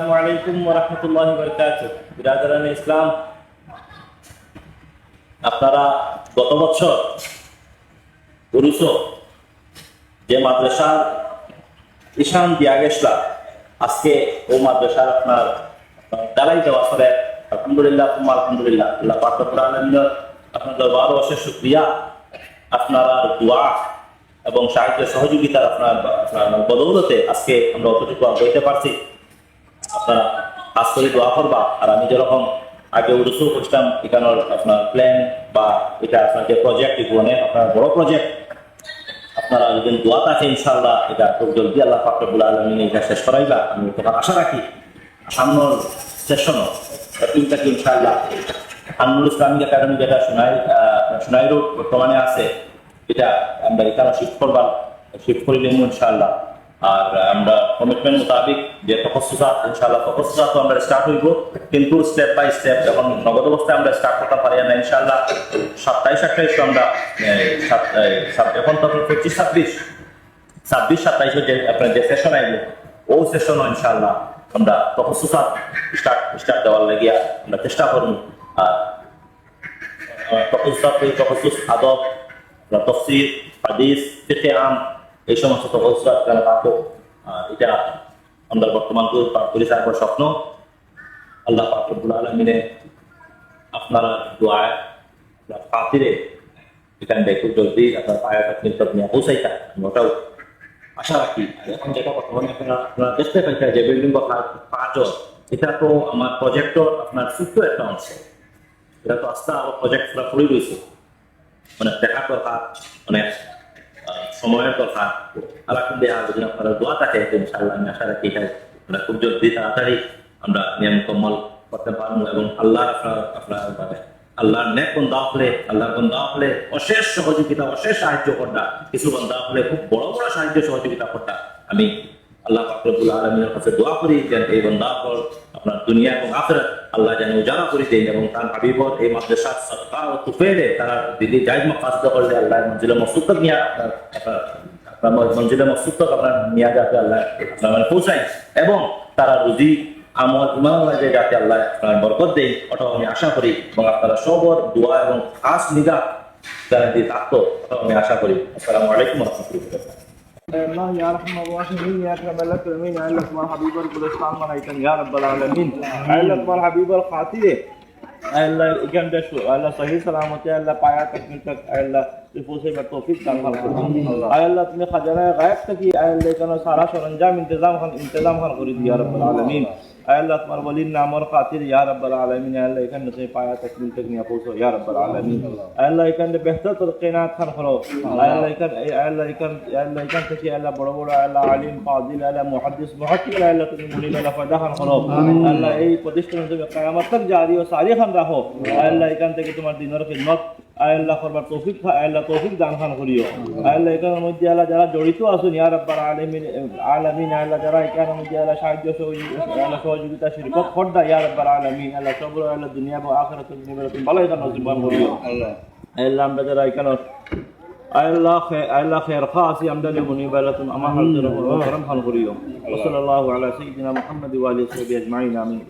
আসসালামু আলাইকুম ওয়া রাহমাতুল্লাহি ওয়া বারাকাতুহু। বিরাদরানে ইসলাম, আপনারা গত বছর উরুসো যে মাদ্রাসার ঈশান দিয়া গেছলা, আজকে ও মাদ্রাসার আপনার ডালাই দেওয়া করে। আলহামদুলিল্লাহ, আলহামদুলিল্লাহ, আল্লাহ পাক রব্বুল আলামিনের আপনার দরবারে অশেষ শুকরিয়া। আপনারা দোয়া এবং সাহায্য সহযোগিতার আপনার বদৌলতে আজকে আমরা অতটুকু বইতে পারছি। আপনারা আজ করে দোয়া করবা। আর আমি যেরকম আগে উদ্দেশ্য করছিলাম, এখানের আপনার প্ল্যান বা এটা আপনার যে প্রজেক্ট, এগুলো আপনার বড় প্রজেক্ট, আপনারা যদি দোয়া থাকে ইনশাআল্লাহ এটা খুব জলদি আল্লাহ পাক রব্বুল আলামিন এটা শেষ করাইবা। আমি তোমার আশা রাখি সামনের সেশনও তিনটাকে ইনশাআল্লাহ আনমুল ইসলামিক একাডেমি যেটা সোনাই রোড বর্তমানে আছে, এটা আমরা এখানে শিফট করে নেব ইনশাআল্লাহ। আর আমরা কমিটমেন্ট মোতাবিক যে তপস্যা ইনশাআল্লাহ তপস্যা তো আমরা স্টার্ট হইব, কিন্তু স্টেপ বাই স্টেপ এখন নগদ অবস্থায় আমরা স্টার্ট করতে পারি না ইনশাআল্লাহ। 27-28 আমরা এখন তো 25-26 যে আপনার যে সেশন আইব, ও সেশনও ইনশাআল্লাহ আমরা তপস্যা স্টার্ট দেওয়ার লাগিয়া আমরা চেষ্টা করব। আর তপস্যা আদব, তফসির, হাদিস, ফিকহে আম, এই সমস্ত তপস্যা আপনারা পাবো। এটা আমরা বর্তমান পরিচালকের স্বপ্ন। আল্লাহ পাক রব্বুল আলামিনে আপনারা দোয়ায় খাতিরে এখান থেকে খুব জলদি আপনার পায়াটা কিন্তু নিয়ে পৌঁছাইতা, ওটাও আশা রাখি। এখন যেটা বর্তমানে আপনারা দেখতে পাইছেন যে বিল্ডিং কাজ, এটা তো আমার প্রজেক্টর আপনার ছোট্ট একটা অংশ। এটা তো আস্তে আমার প্রজেক্ট পুরো পড়ে রয়েছে, অনেক দেখার দরকার, অনেক সময়ের দরকার। আলহামদুলিল্লাহ, যদি আপনারা দোয়া থাকে ইনশাআল্লাহ আমি আশা রাখি এটা আমরা খুব জলদি তাড়াতাড়ি আমরা নিয়ম কম্মল করতে পারবো। এবং আল্লাহর নেক বন্দা হলে অশেষ সহযোগিতা, অশেষ সাহায্য করতা, কিছু বন্দা হলে খুব বড় বড় সাহায্য সহযোগিতা করতা। আমি আল্লাহ পাক রব্বুল আলামিনের কাছে দোয়া করি যেন এই বন্দার আপনার দুনিয়া এবং আখিরাত আল্লাহ যেন উজাড়া করে দেন, এবং তার হাবিবর এই মাদ্রাসার সদকা ও তুফাইলে তারা দিদি জায়েজ মাকাসদ করলে আল্লাহ মঞ্জিলে মকসুদ তক নিয়ে আপনার মঞ্জিলে মকসুদ তক আপনার নিয়ে যাতে আল্লাহ আপনার পৌঁছায়, এবং তারা রুজি আমল ইমান যাতে আল্লাহ আপনার বরকত দেয়, ওটাও আমি আশা করি। এবং আপনারা সবর দোয়া এবং খাস নিগাহ যারা দিয়ে থাকতো, ওটাও আমি আশা করি। আসসালামু আলাইকুম ওয়া রাহমাতুল্লাহ। الله يا ارحم الراحمين يا اكرم الاكرمين يا الله تمام حبيب القدستان ملائكه يا رب العالمين يا الله تمام حبيب الخاطئ الله اجن دشو الله صحیح سلامت ہے اللہ پایا تک تک اللہ تفوسے میں توفیق عطا فرما اللہ تمہیں خزانہ غیب تک اللہ کا سارا سرانجام انتظام کر دی یا رب العالمین اللہ تمہار ولی نام اور خاطر یا رب العالمین اللہ اکن سے پایا تکمیل تک نیا پوسو یا رب العالمین اللہ اکن بہتر ترقینات خان کرو اللہ اکن سے اللہ بڑا بڑا اللہ عالم فاضل اللہ محدث محقق اللہ تمہیں منی اللہ فائدہ خان کرو اللہ ای پدشتن سے قیامت تک جاری و ساری خان رہو اللہ اکن سے تمہار دین اور خدمت আল্লাহ করবার তৌফিক আল্লাহ তৌফিক দান খান করিও আল্লাহ এখানের মধ্যে আল্লাহ যারা জড়িত আছেন ইয়া রাব্বাল আলামিন আল্লাহ যারা এখানের মধ্যে আল্লাহ সাহায্য সহযোগিতা শিরকত করদা ইয়া রাব্বাল আলামিন আল্লাহ সবর আল্লাহ দুনিয়া এবং আখিরাত নিবেদন ভালো এটা নসিব করিও আল্লাহ আমরা যারা এখানে আল্লাহ খের খাসি আমদানি মুনিবালাতুন আমার হাতে রহম খান করিও সাল্লাল্লাহু আলা সাইয়্যিদিনা মুহাম্মদ ওয়া আলিহি ওয়া সাহবিহি আজমাইন আমিন।